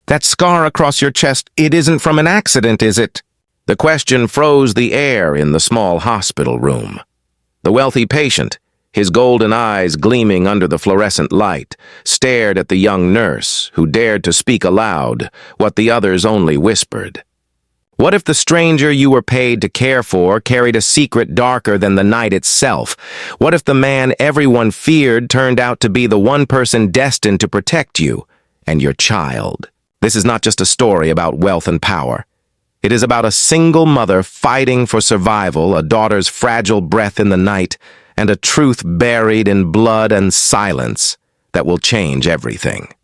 That scar across your chest, it isn't from an accident, is it?" The question froze the air in the small hospital room. The wealthy patient, his golden eyes gleaming under the fluorescent light, stared at the young nurse, who dared to speak aloud what the others only whispered. What if the stranger you were paid to care for carried a secret darker than the night itself? What if the man everyone feared turned out to be the one person destined to protect you and your child? This is not just a story about wealth and power. It is about a single mother fighting for survival, a daughter's fragile breath in the night, and a truth buried in blood and silence that will change everything.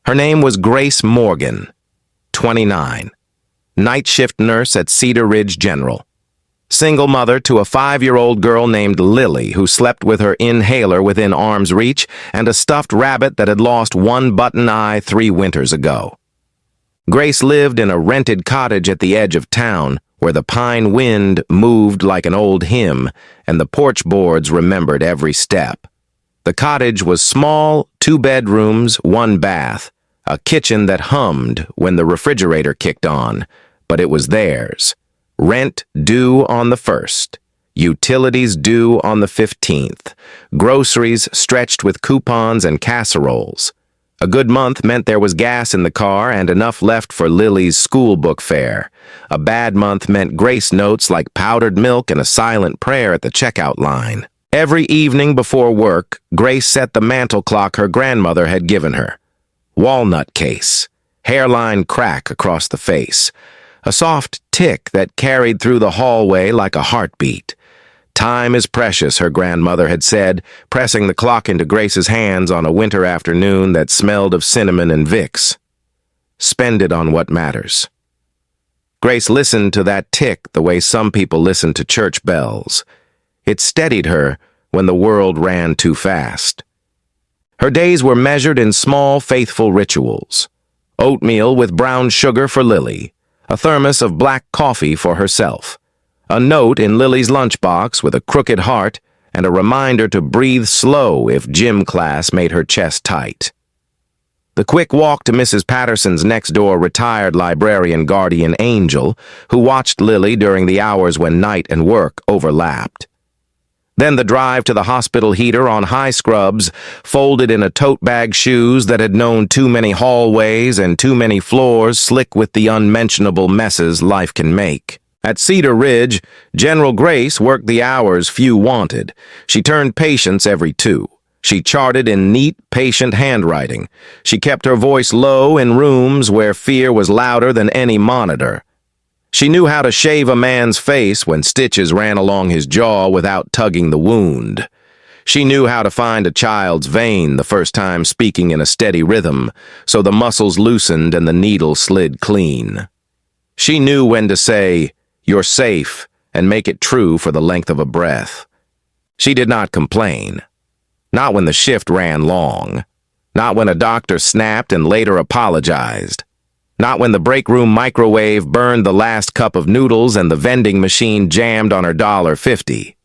Her name was Grace Morgan, 29, night shift nurse at Cedar Ridge General. Single mother to a 5-year-old girl named Lily, who slept with her inhaler within arm's reach, and a stuffed rabbit that had lost one button eye 3 winters ago. Grace lived in a rented cottage at the edge of town, where the pine wind moved like an old hymn, and the porch boards remembered every step. The cottage was small, 2 bedrooms, 1 bath, a kitchen that hummed when the refrigerator kicked on, but it was theirs. Rent due on the 1st, utilities due on the 15th, groceries stretched with coupons and casseroles. A good month meant there was gas in the car and enough left for Lily's school book fare. A bad month meant grace notes like powdered milk and a silent prayer at the checkout line. Every evening before work, Grace set the mantel clock her grandmother had given her. Walnut case, hairline crack across the face, a soft tick that carried through the hallway like a heartbeat. Time is precious, her grandmother had said, pressing the clock into Grace's hands on a winter afternoon that smelled of cinnamon and Vicks. Spend it on what matters. Grace listened to that tick the way some people listen to church bells. It steadied her when the world ran too fast. Her days were measured in small, faithful rituals. Oatmeal with brown sugar for Lily, a thermos of black coffee for herself, a note in Lily's lunchbox with a crooked heart, and a reminder to breathe slow if gym class made her chest tight. The quick walk to Mrs. Patterson's next-door retired librarian guardian angel, who watched Lily during the hours when night and work overlapped. Then the drive to the hospital heater on high scrubs, folded in a tote bag shoes that had known too many hallways and too many floors slick with the unmentionable messes life can make. At Cedar Ridge, General Grace worked the hours few wanted. She turned patients every 2. She charted in neat, patient handwriting. She kept her voice low in rooms where fear was louder than any monitor. She knew how to shave a man's face when stitches ran along his jaw without tugging the wound. She knew how to find a child's vein the first time speaking in a steady rhythm, so the muscles loosened and the needle slid clean. She knew when to say, "You're safe," and make it true for the length of a breath. She did not complain. Not when the shift ran long. Not when a doctor snapped and later apologized. Not when the break room microwave burned the last cup of noodles and the vending machine jammed on her $1.50.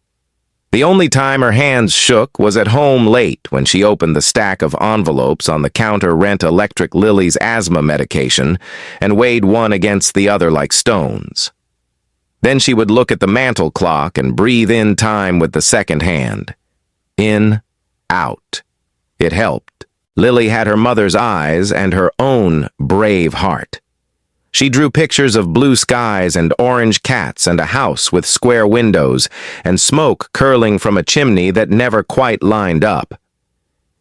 The only time her hands shook was at home late when she opened the stack of envelopes on the counter rent electric Lily's asthma medication and weighed one against the other like stones. Then she would look at the mantel clock and breathe in time with the second hand. In, out. It helped. Lily had her mother's eyes and her own brave heart. She drew pictures of blue skies and orange cats and a house with square windows and smoke curling from a chimney that never quite lined up.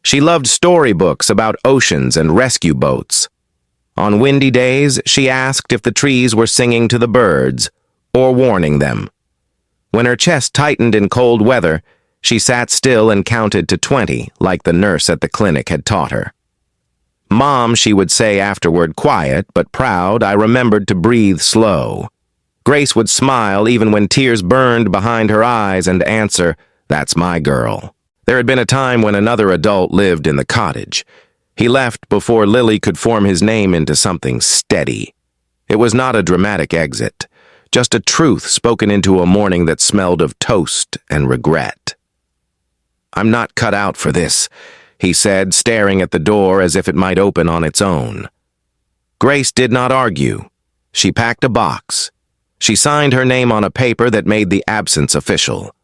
She loved storybooks about oceans and rescue boats. On windy days, she asked if the trees were singing to the birds or warning them. When her chest tightened in cold weather, she sat still and counted to 20, like the nurse at the clinic had taught her. "Mom," she would say afterward, quiet but proud, "I remembered to breathe slow." Grace would smile even when tears burned behind her eyes and answer, "That's my girl." There had been a time when another adult lived in the cottage. He left before Lily could form his name into something steady. It was not a dramatic exit, just a truth spoken into a morning that smelled of toast and regret. "I'm not cut out for this," he said, staring at the door as if it might open on its own. Grace did not argue. She packed a box. She signed her name on a paper that made the absence official.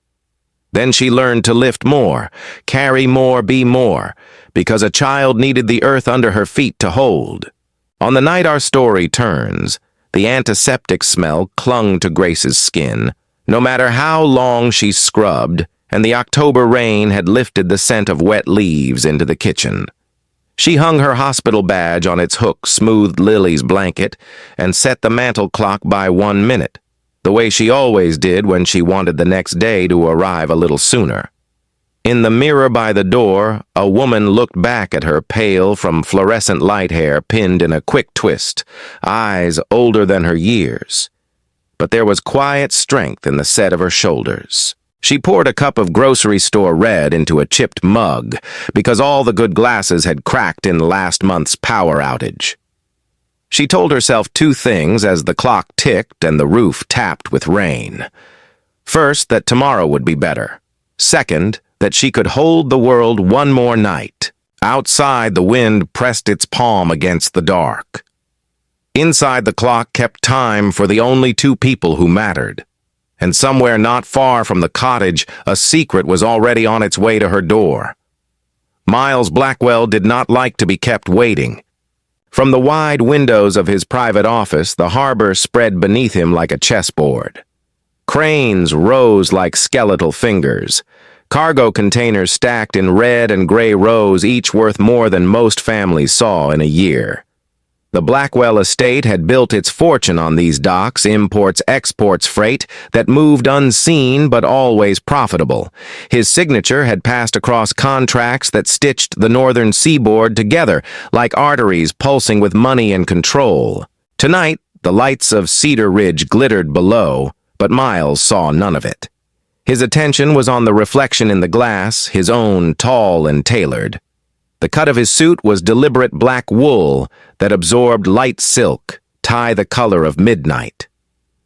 Then she learned to lift more, carry more, be more, because a child needed the earth under her feet to hold. On the night our story turns, the antiseptic smell clung to Grace's skin, no matter how long she scrubbed, and the October rain had lifted the scent of wet leaves into the kitchen. She hung her hospital badge on its hook, smoothed Lily's blanket, and set the mantel clock by 1 minute, the way she always did when she wanted the next day to arrive a little sooner. In the mirror by the door, a woman looked back at her pale from fluorescent light hair pinned in a quick twist, eyes older than her years. But there was quiet strength in the set of her shoulders. She poured a cup of grocery store red into a chipped mug because all the good glasses had cracked in last month's power outage. She told herself 2 things as the clock ticked and the roof tapped with rain. First, that tomorrow would be better. Second, that she could hold the world one more night. Outside, the wind pressed its palm against the dark. Inside, the clock kept time for the only 2 people who mattered. And somewhere not far from the cottage, a secret was already on its way to her door. Miles Blackwell did not like to be kept waiting. From the wide windows of his private office, the harbor spread beneath him like a chessboard. Cranes rose like skeletal fingers. Cargo containers stacked in red and gray rows, each worth more than most families saw in a year. The Blackwell estate had built its fortune on these docks, imports-exports freight that moved unseen but always profitable. His signature had passed across contracts that stitched the northern seaboard together like arteries pulsing with money and control. Tonight, the lights of Cedar Ridge glittered below, but Miles saw none of it. His attention was on the reflection in the glass, his own tall and tailored. The cut of his suit was deliberate black wool that absorbed light silk, tie the color of midnight.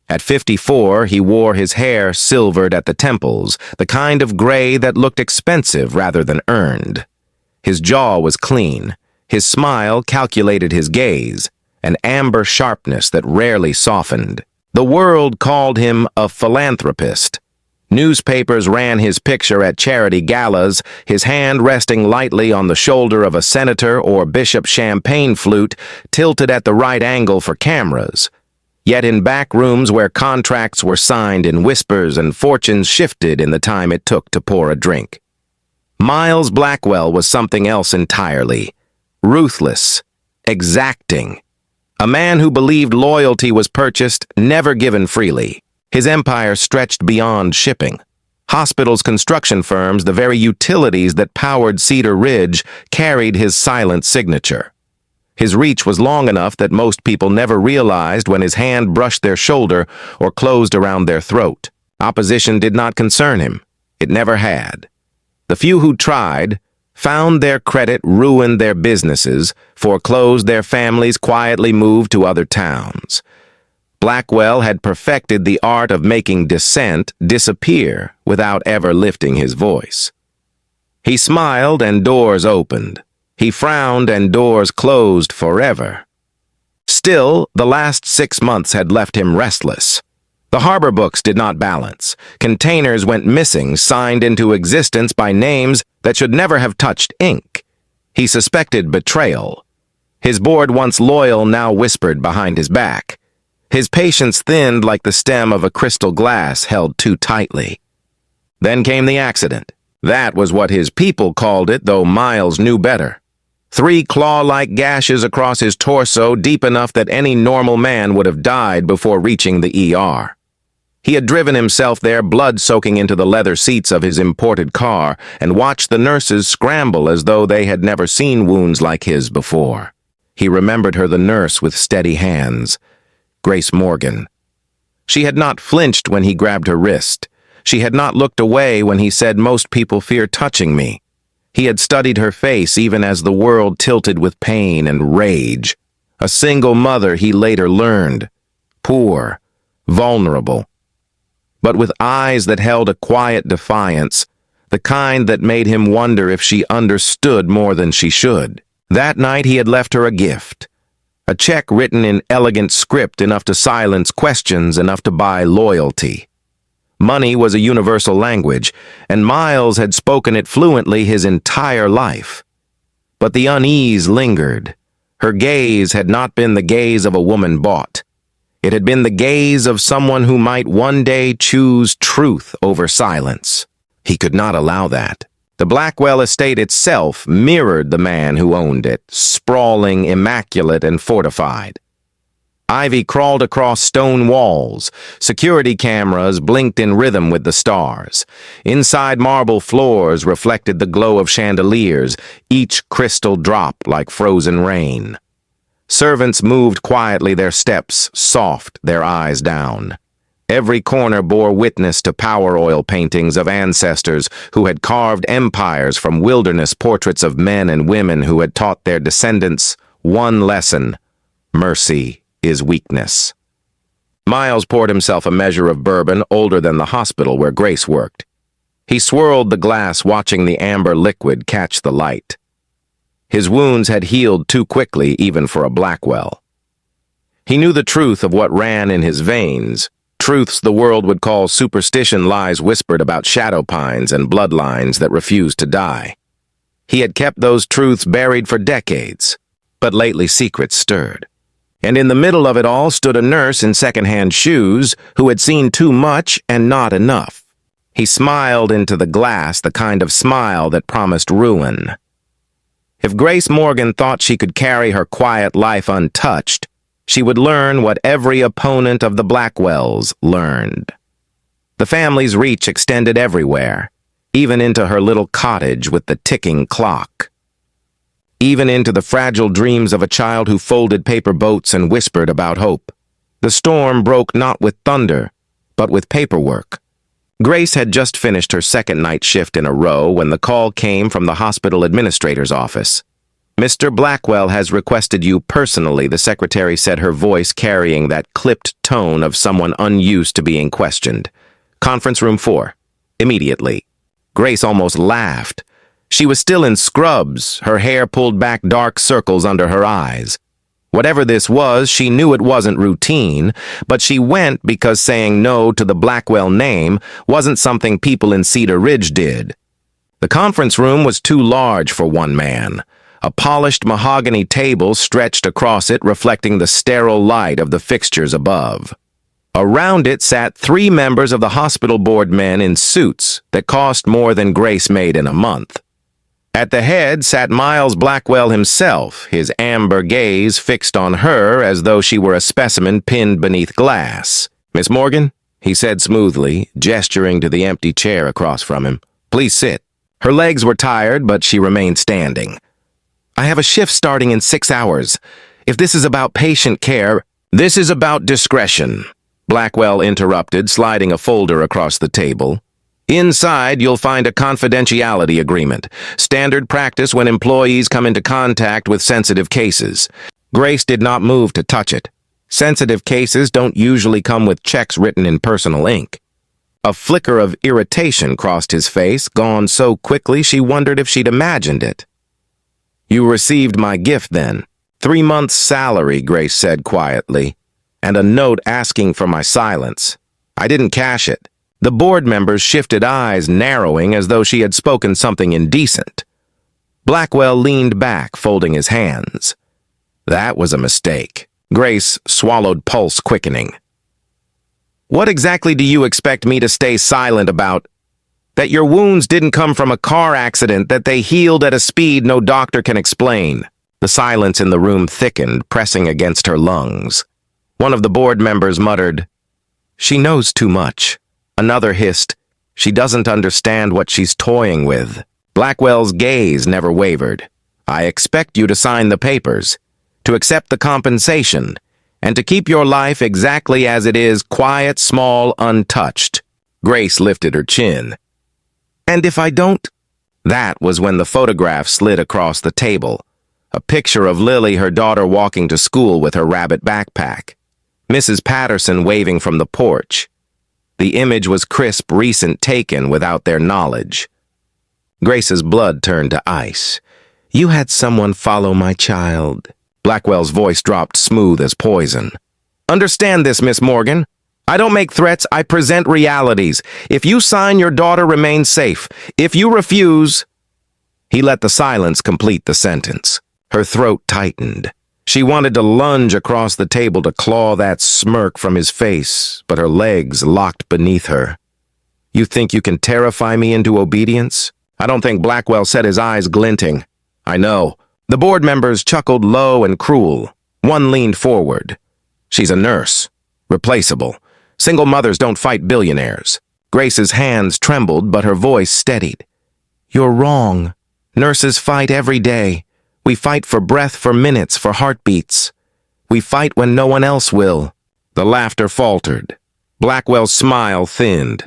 At 54, he wore his hair silvered at the temples, the kind of gray that looked expensive rather than earned. His jaw was clean, his smile calculated his gaze, an amber sharpness that rarely softened. The world called him a philanthropist. Newspapers ran his picture at charity galas, his hand resting lightly on the shoulder of a senator or bishop champagne flute tilted at the right angle for cameras. Yet in back rooms where contracts were signed in whispers and fortunes shifted in the time it took to pour a drink. Miles Blackwell was something else entirely. Ruthless, exacting. A man who believed loyalty was purchased, never given freely. His empire stretched beyond shipping. Hospitals, construction firms, the very utilities that powered Cedar Ridge carried his silent signature. His reach was long enough that most people never realized when his hand brushed their shoulder or closed around their throat. Opposition did not concern him. It never had. The few who tried found their credit, ruined their businesses, foreclosed their families, quietly moved to other towns. Blackwell had perfected the art of making dissent disappear without ever lifting his voice. He smiled and doors opened. He frowned and doors closed forever. Still, the last 6 months had left him restless. The harbor books did not balance. Containers went missing, signed into existence by names that should never have touched ink. He suspected betrayal. His board, once loyal, now whispered behind his back. His patience thinned like the stem of a crystal glass held too tightly. Then came the accident. That was what his people called it, though Miles knew better. 3 claw-like gashes across his torso, deep enough that any normal man would have died before reaching the ER. He had driven himself there, blood soaking into the leather seats of his imported car, and watched the nurses scramble as though they had never seen wounds like his before. He remembered her, the nurse with steady hands. Grace Morgan. She had not flinched when he grabbed her wrist. She had not looked away when he said, "Most people fear touching me." He had studied her face even as the world tilted with pain and rage. A single mother, he later learned. Poor, vulnerable. But with eyes that held a quiet defiance, the kind that made him wonder if she understood more than she should. That night he had left her a gift. A check written in elegant script enough to silence questions, enough to buy loyalty. Money was a universal language, and Miles had spoken it fluently his entire life. But the unease lingered. Her gaze had not been the gaze of a woman bought. It had been the gaze of someone who might one day choose truth over silence. He could not allow that. The Blackwell estate itself mirrored the man who owned it, sprawling, immaculate, and fortified. Ivy crawled across stone walls. Security cameras blinked in rhythm with the stars. Inside, marble floors reflected the glow of chandeliers, each crystal drop like frozen rain. Servants moved quietly, their steps soft, their eyes down. Every corner bore witness to power oil paintings of ancestors who had carved empires from wilderness portraits of men and women who had taught their descendants one lesson: mercy is weakness. Miles poured himself a measure of bourbon older than the hospital where Grace worked. He swirled the glass, watching the amber liquid catch the light. His wounds had healed too quickly even for a Blackwell. He knew the truth of what ran in his veins, truths the world would call superstition, lies whispered about shadow pines and bloodlines that refused to die. He had kept those truths buried for decades, but lately secrets stirred. And in the middle of it all stood a nurse in second-hand shoes who had seen too much and not enough. He smiled into the glass, the kind of smile that promised ruin. If Grace Morgan thought she could carry her quiet life untouched, she would learn what every opponent of the Blackwells learned. The family's reach extended everywhere, even into her little cottage with the ticking clock. Even into the fragile dreams of a child who folded paper boats and whispered about hope. The storm broke not with thunder, but with paperwork. Grace had just finished her second night shift in a row when the call came from the hospital administrator's office. "Mr. Blackwell has requested you personally," the secretary said, her voice carrying that clipped tone of someone unused to being questioned. "Conference room 4. Immediately." Grace almost laughed. She was still in scrubs, her hair pulled back, dark circles under her eyes. Whatever this was, she knew it wasn't routine, but she went because saying no to the Blackwell name wasn't something people in Cedar Ridge did. The conference room was too large for one man. A polished mahogany table stretched across it, reflecting the sterile light of the fixtures above. Around it sat 3 members of the hospital board, men in suits that cost more than Grace made in a month. At the head sat Miles Blackwell himself, his amber gaze fixed on her as though she were a specimen pinned beneath glass. "Miss Morgan," he said smoothly, gesturing to the empty chair across from him. "Please sit." Her legs were tired, but she remained standing. "I have a shift starting in 6 hours. If this is about patient care—" "This is about discretion," Blackwell interrupted, sliding a folder across the table. "Inside, you'll find a confidentiality agreement, standard practice when employees come into contact with sensitive cases." Grace did not move to touch it. Sensitive cases don't usually come with checks written in personal ink. A flicker of irritation crossed his face, gone so quickly she wondered if she'd imagined it. "You received my gift, then." 3 months' salary, Grace said quietly, "and a note asking for my silence. I didn't cash it." The board members shifted, eyes narrowing as though she had spoken something indecent. Blackwell leaned back, folding his hands. "That was a mistake." Grace swallowed, pulse quickening. "What exactly do you expect me to stay silent about? That your wounds didn't come from a car accident, that they healed at a speed no doctor can explain." The silence in the room thickened, pressing against her lungs. One of the board members muttered, "She knows too much." Another hissed, "She doesn't understand what she's toying with." Blackwell's gaze never wavered. "I expect you to sign the papers, to accept the compensation, and to keep your life exactly as it is, quiet, small, untouched." Grace lifted her chin. "And if I don't?" That was when the photograph slid across the table. A picture of Lily, her daughter, walking to school with her rabbit backpack. Mrs. Patterson waving from the porch. The image was crisp, recent, taken without their knowledge. Grace's blood turned to ice. "You had someone follow my child." Blackwell's voice dropped smooth as poison. Understand this, Miss Morgan. I don't make threats, I present realities. If you sign, your daughter remains safe. If you refuse... He let the silence complete the sentence. Her throat tightened. She wanted to lunge across the table to claw that smirk from his face, but her legs locked beneath her. You think you can terrify me into obedience? I don't think Blackwell set his eyes glinting. I know. The board members chuckled low and cruel. One leaned forward. She's a nurse. Replaceable. Single mothers don't fight billionaires. Grace's hands trembled, but her voice steadied. You're wrong. Nurses fight every day. We fight for breath, for minutes, for heartbeats. We fight when no one else will. The laughter faltered. Blackwell's smile thinned.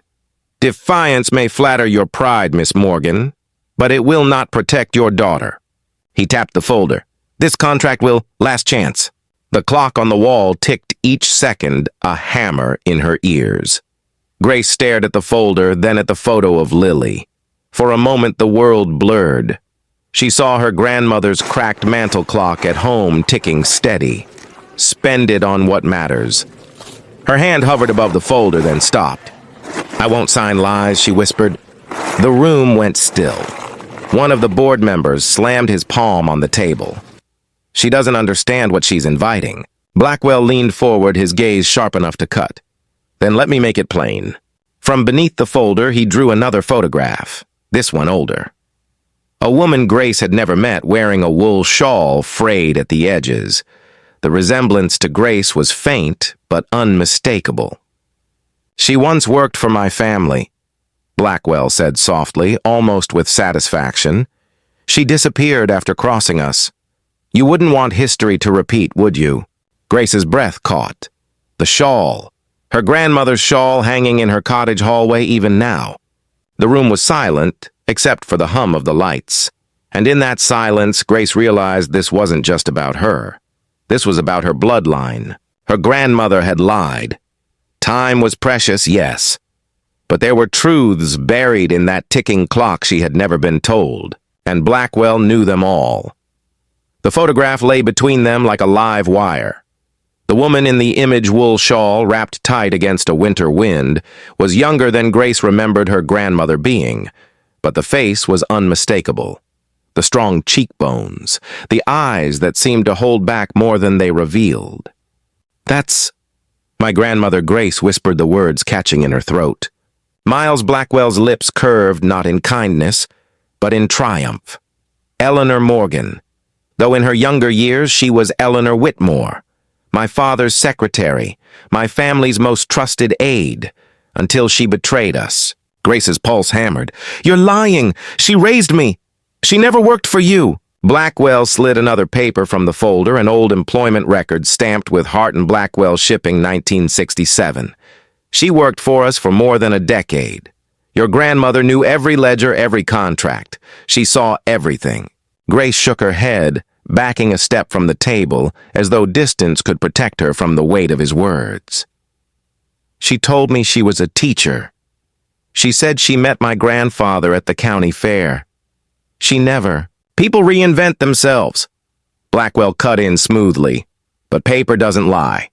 Defiance may flatter your pride, Miss Morgan, but it will not protect your daughter. He tapped the folder. This contract will last chance. The clock on the wall ticked each second, a hammer in her ears. Grace stared at the folder, then at the photo of Lily. For a moment, the world blurred. She saw her grandmother's cracked mantel clock at home ticking steady. Spend it on what matters. Her hand hovered above the folder, then stopped. I won't sign lies, she whispered. The room went still. One of the board members slammed his palm on the table. She doesn't understand what she's inviting. Blackwell leaned forward, his gaze sharp enough to cut. Then let me make it plain. From beneath the folder, he drew another photograph. This one older. A woman Grace had never met, wearing a wool shawl frayed at the edges. The resemblance to Grace was faint, but unmistakable. She once worked for my family, Blackwell said softly, almost with satisfaction. She disappeared after crossing us. You wouldn't want history to repeat, would you? Grace's breath caught. The shawl. Her grandmother's shawl hanging in her cottage hallway even now. The room was silent, except for the hum of the lights. And in that silence, Grace realized this wasn't just about her. This was about her bloodline. Her grandmother had lied. Time was precious, yes. But there were truths buried in that ticking clock she had never been told, and Blackwell knew them all. The photograph lay between them like a live wire. The woman in the image wool shawl, wrapped tight against a winter wind, was younger than Grace remembered her grandmother being, but the face was unmistakable. The strong cheekbones, the eyes that seemed to hold back more than they revealed. That's... My grandmother Grace whispered the words catching in her throat. Miles Blackwell's lips curved not in kindness, but in triumph. Eleanor Morgan. Though in her younger years she was Eleanor Whitmore, my father's secretary, my family's most trusted aide, until she betrayed us. Grace's pulse hammered. You're lying! She raised me! She never worked for you! Blackwell slid another paper from the folder, an old employment record stamped with Hart and Blackwell Shipping 1967. She worked for us for more than a decade. Your grandmother knew every ledger, every contract. She saw everything. Grace shook her head, backing a step from the table, as though distance could protect her from the weight of his words. She told me she was a teacher. She said she met my grandfather at the county fair. She never. People reinvent themselves. Blackwell cut in smoothly, but paper doesn't lie.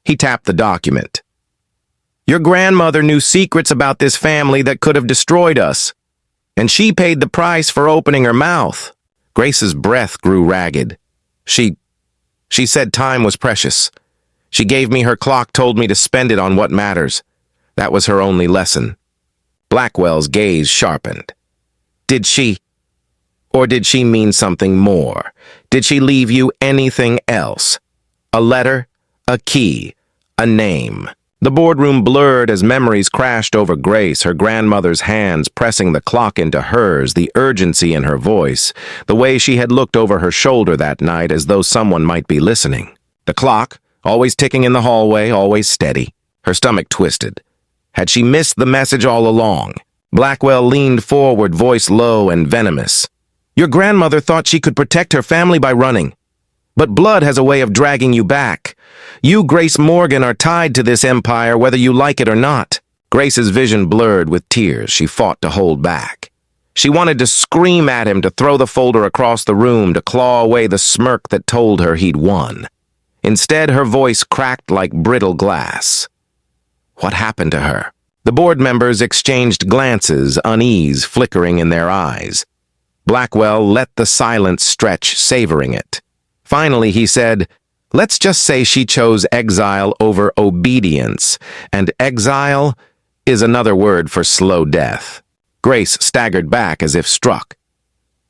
He tapped the document. Your grandmother knew secrets about this family that could have destroyed us, and she paid the price for opening her mouth. Grace's breath grew ragged. She said time was precious. She gave me her clock, told me to spend it on what matters. That was her only lesson. Blackwell's gaze sharpened. Did she mean something more? Did she leave you anything else? A letter? A key? A name? The boardroom blurred as memories crashed over Grace, her grandmother's hands pressing the clock into hers, the urgency in her voice, the way she had looked over her shoulder that night as though someone might be listening. The clock, always ticking in the hallway, always steady. Her stomach twisted. Had she missed the message all along? Blackwell leaned forward, voice low and venomous. Your grandmother thought she could protect her family by running. But blood has a way of dragging you back. You, Grace Morgan, are tied to this empire whether you like it or not. Grace's vision blurred with tears she fought to hold back. She wanted to scream at him, to throw the folder across the room, to claw away the smirk that told her he'd won. Instead, her voice cracked like brittle glass. What happened to her? The board members exchanged glances, unease flickering in their eyes. Blackwell let the silence stretch, savoring it. Finally, he said, "Let's just say she chose exile over obedience, and exile is another word for slow death." Grace staggered back as if struck.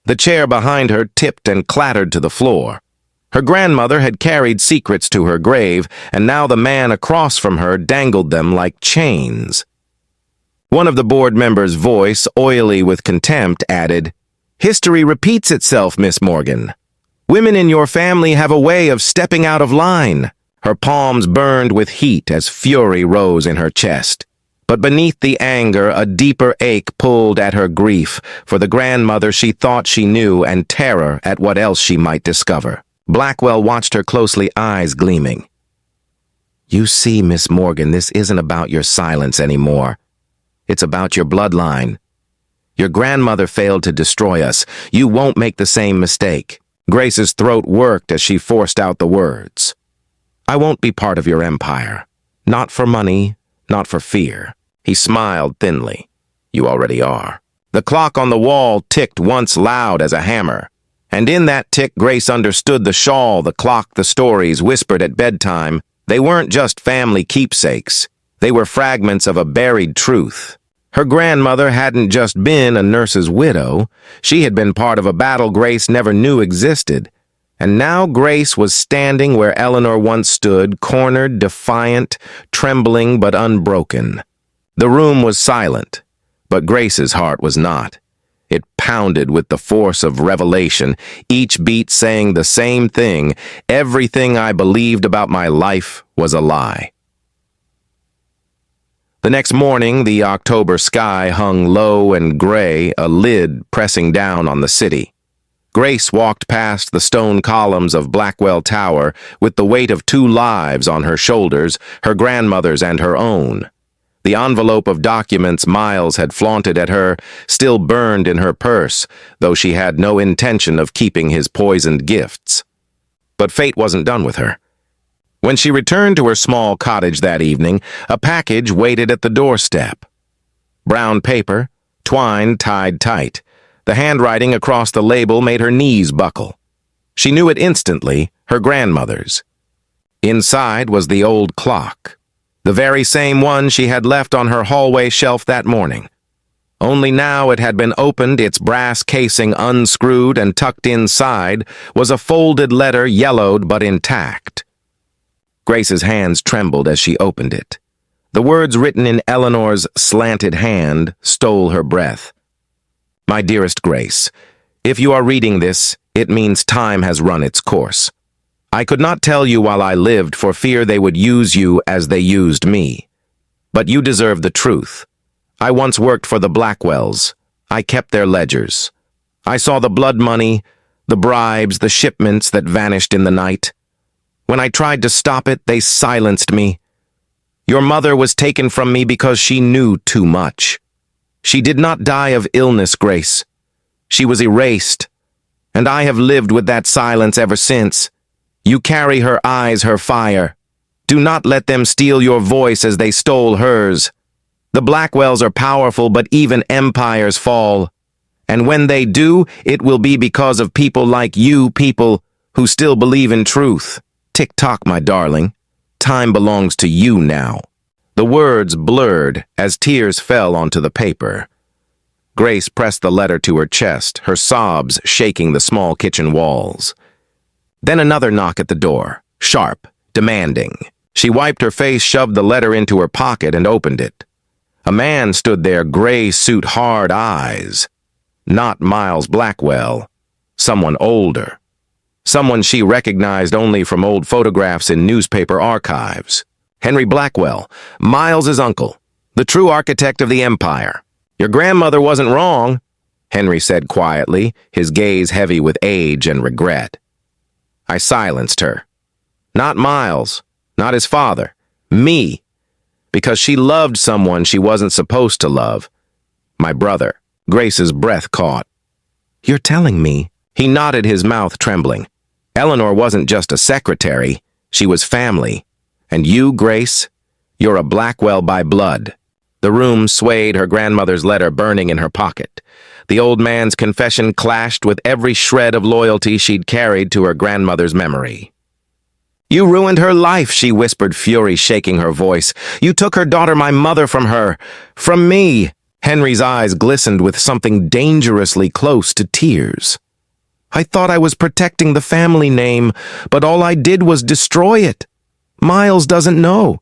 The chair behind her tipped and clattered to the floor. Her grandmother had carried secrets to her grave, and now the man across from her dangled them like chains. One of the board members' voice, oily with contempt, added, "History repeats itself, Miss Morgan. Women in your family have a way of stepping out of line." Her palms burned with heat as fury rose in her chest. But beneath the anger, a deeper ache pulled at her grief for the grandmother she thought she knew and terror at what else she might discover. Blackwell watched her closely, eyes gleaming. "You see, Miss Morgan, this isn't about your silence anymore. It's about your bloodline. Your grandmother failed to destroy us. You won't make the same mistake." Grace's throat worked as she forced out the words. "I won't be part of your empire. Not for money, not for fear." He smiled thinly. "You already are." The clock on the wall ticked once loud as a hammer. And in that tick, Grace understood the shawl, the clock, the stories whispered at bedtime. They weren't just family keepsakes. They were fragments of a buried truth. Her grandmother hadn't just been a nurse's widow. She had been part of a battle Grace never knew existed. And now Grace was standing where Eleanor once stood, cornered, defiant, trembling but unbroken. The room was silent, but Grace's heart was not. It pounded with the force of revelation, each beat saying the same thing: everything I believed about my life was a lie. The next morning, the October sky hung low and gray, a lid pressing down on the city. Grace walked past the stone columns of Blackwell Tower with the weight of 2 lives on her shoulders, her grandmother's and her own. The envelope of documents Miles had flaunted at her still burned in her purse, though she had no intention of keeping his poisoned gifts. But fate wasn't done with her. When she returned to her small cottage that evening, a package waited at the doorstep. Brown paper, twine tied tight. The handwriting across the label made her knees buckle. She knew it instantly, her grandmother's. Inside was the old clock. The very same one she had left on her hallway shelf that morning. Only now it had been opened, its brass casing unscrewed, and tucked inside was a folded letter, yellowed but intact. Grace's hands trembled as she opened it. The words written in Eleanor's slanted hand stole her breath. "My dearest Grace, if you are reading this, it means time has run its course. I could not tell you while I lived for fear they would use you as they used me. But you deserve the truth. I once worked for the Blackwells. I kept their ledgers. I saw the blood money, the bribes, the shipments that vanished in the night. When I tried to stop it, they silenced me. Your mother was taken from me because she knew too much. She did not die of illness, Grace. She was erased. And I have lived with that silence ever since. You carry her eyes, her fire. Do not let them steal your voice as they stole hers. The Blackwells are powerful, but even empires fall. And when they do, it will be because of people like you, people who still believe in truth. Tick-tock, my darling. Time belongs to you now." The words blurred as tears fell onto the paper. Grace pressed the letter to her chest, her sobs shaking the small kitchen walls. Then another knock at the door, sharp, demanding. She wiped her face, shoved the letter into her pocket, and opened it. A man stood there, gray suit, hard eyes. Not Miles Blackwell. Someone older. Someone she recognized only from old photographs in newspaper archives. Henry Blackwell, Miles's uncle, the true architect of the empire. "Your grandmother wasn't wrong," Henry said quietly, his gaze heavy with age and regret. I silenced her. Not Miles, not his father, me, because she loved someone she wasn't supposed to love. My brother. Grace's breath caught. "You're telling me?" He nodded, his mouth trembling. "Eleanor wasn't just a secretary. She was family. And you, Grace, you're a Blackwell by blood." The room swayed, her grandmother's letter burning in her pocket. The old man's confession clashed with every shred of loyalty she'd carried to her grandmother's memory. "You ruined her life," she whispered, fury shaking her voice. "You took her daughter, my mother, from her. From me." Henry's eyes glistened with something dangerously close to tears. "I thought I was protecting the family name, but all I did was destroy it. Miles doesn't know.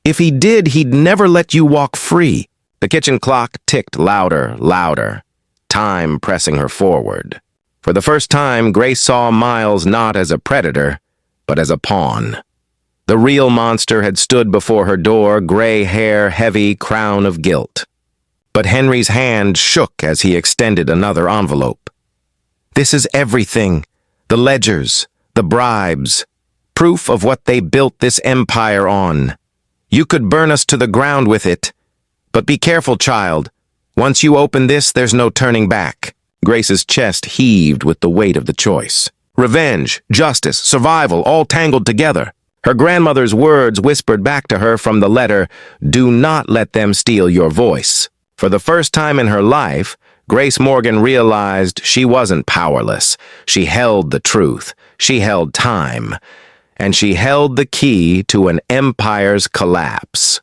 If he did, he'd never let you walk free." The kitchen clock ticked louder, louder, time pressing her forward. For the first time, Grace saw Miles not as a predator, but as a pawn. The real monster had stood before her door, gray hair, heavy crown of guilt. But Henry's hand shook as he extended another envelope. "This is everything. The ledgers, the bribes, proof of what they built this empire on. You could burn us to the ground with it. But be careful, child. Once you open this, there's no turning back." Grace's chest heaved with the weight of the choice. Revenge, justice, survival, all tangled together. Her grandmother's words whispered back to her from the letter, "Do not let them steal your voice." For the first time in her life, Grace Morgan realized she wasn't powerless. She held the truth. She held time. And she held the key to an empire's collapse.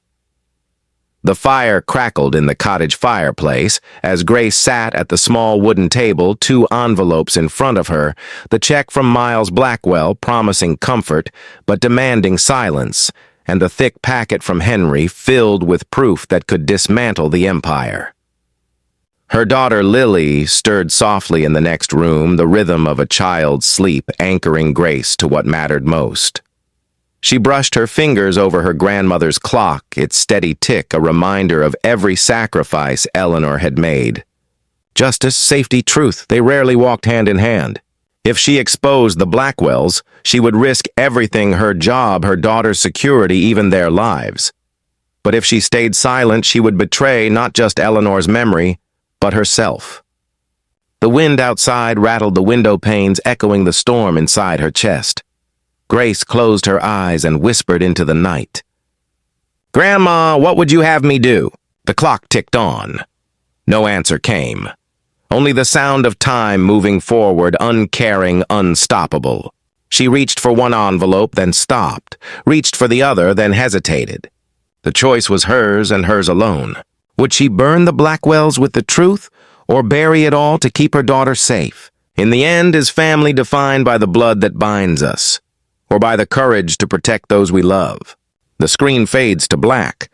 The fire crackled in the cottage fireplace as Grace sat at the small wooden table, two envelopes in front of her, the check from Miles Blackwell promising comfort but demanding silence, and the thick packet from Henry filled with proof that could dismantle the empire. Her daughter Lily stirred softly in the next room, the rhythm of a child's sleep anchoring Grace to what mattered most. She brushed her fingers over her grandmother's clock, its steady tick a reminder of every sacrifice Eleanor had made. Justice, safety, truth, they rarely walked hand in hand. If she exposed the Blackwells, she would risk everything: her job, her daughter's security, even their lives. But if she stayed silent, she would betray not just Eleanor's memory, but herself. The wind outside rattled the window panes, echoing the storm inside her chest. Grace closed her eyes and whispered into the night. "Grandma, what would you have me do?" The clock ticked on. No answer came. Only the sound of time moving forward, uncaring, unstoppable. She reached for one envelope, then stopped, reached for the other, then hesitated. The choice was hers and hers alone. Would she burn the Blackwells with the truth, or bury it all to keep her daughter safe? In the end, is family defined by the blood that binds us, or by the courage to protect those we love? The screen fades to black.